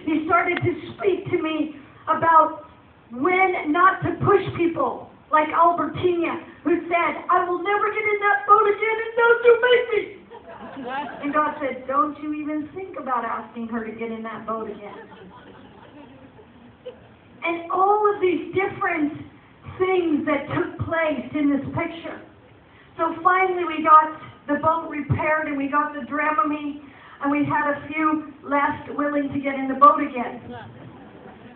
He started to speak to me about when not to push people, like Albertina, who said, I will never get in that boat again, and don't you make me. And God said, don't you even think about asking her to get in that boat again. And all of these different things that took place in this picture. So finally we got the boat repaired and we got the Dramamine, and we had a few left willing to get in the boat again.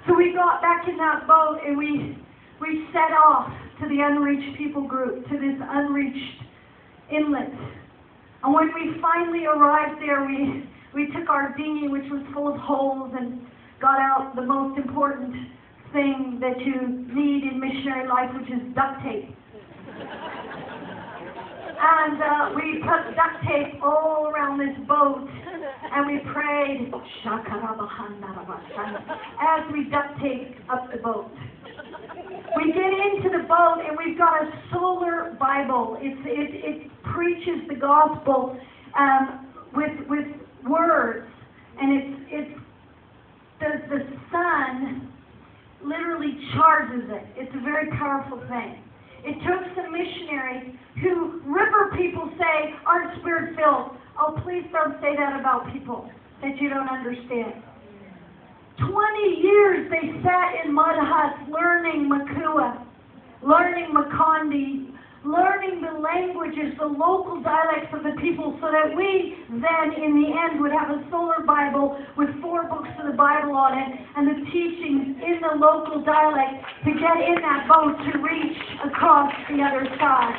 So we got back in that boat and we set off to the unreached people group, to this unreached inlet. And when we finally arrived there, we took our dinghy, which was full of holes, and got out the most important thing that you need in missionary life, which is duct tape. And we put duct tape all around this boat, and we prayed, as we duct taped up the boat. We get into the boat, and we've got a solar Bible. It preaches the gospel with words, and the sun literally charges it. It's a very powerful thing. It took some missionaries who river people say aren't spirit-filled. Oh, please don't say that about people that you don't understand. 20 years they sat in mud huts learning Makua, learning Makondi, learning the languages, the local dialects of the people, so that we then, in the end, would have a solar Bible with 4 books of the Bible on it and the teachings in the local dialect to get in that boat to reach across the other side.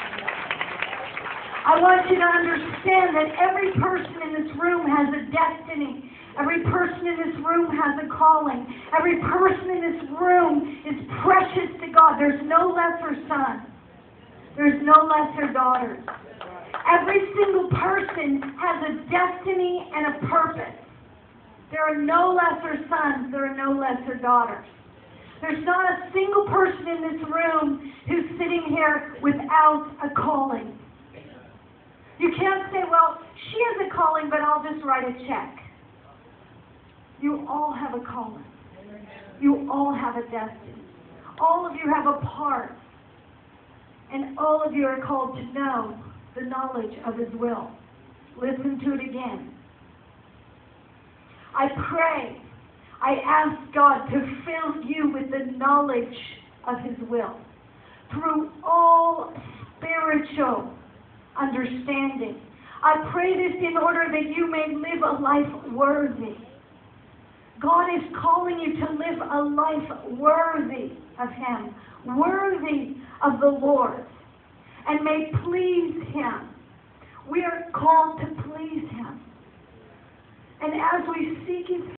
I want you to understand that every person in this room has a destiny. Every person in this room has a calling. Every person in this room is precious to God. There's no lesser son. There's no lesser daughters. Every single person has a destiny and a purpose. There are no lesser sons. There are no lesser daughters. There's not a single person in this room who's sitting here without a calling. You can't say, well, she has a calling, but I'll just write a check. You all have a calling. You all have a destiny. All of you have a part. And all of you are called to know the knowledge of His will. Listen to it again. I pray, I ask God to fill you with the knowledge of His will through all spiritual understanding. I pray this in order that you may live a life worthy. God is calling you to live a life worthy of Him, worthy of the Lord, and may please Him. We are called to please Him. And as we seek His